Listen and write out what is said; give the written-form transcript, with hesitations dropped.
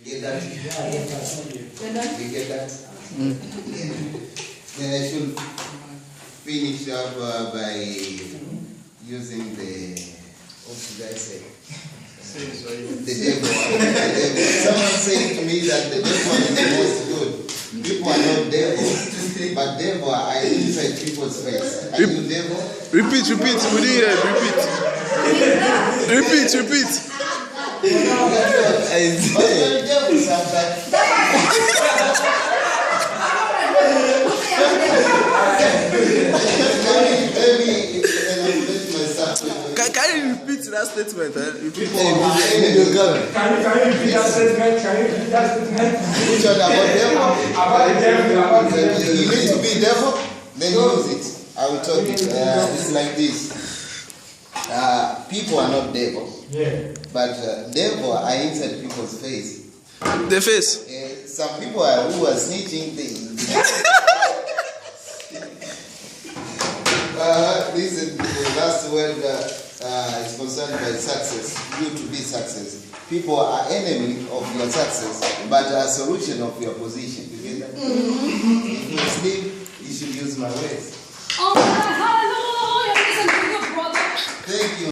Get that? Yeah, You get that? Then I should finish up by using the, what should I say? The devil. Someone said to me that the devil is the most good. People are not devil, but devil are inside people's face. Are you devil? Repeat. We didn't hear it. Repeat. But you're devil sometimes. Maybe Can you repeat that statement? Repeat. people are Can you repeat that statement? which one about devil? About the devil. You need to be devil, then use it. I will talk it. It's like this. People are not devil, Yeah. but devil are inside people's face. The face. Some people are who are snitching things. Listen, the last word is concerned by success. You to be success. People are enemy of your success, but a solution of your position. You get that? If you sleep, you should use my words.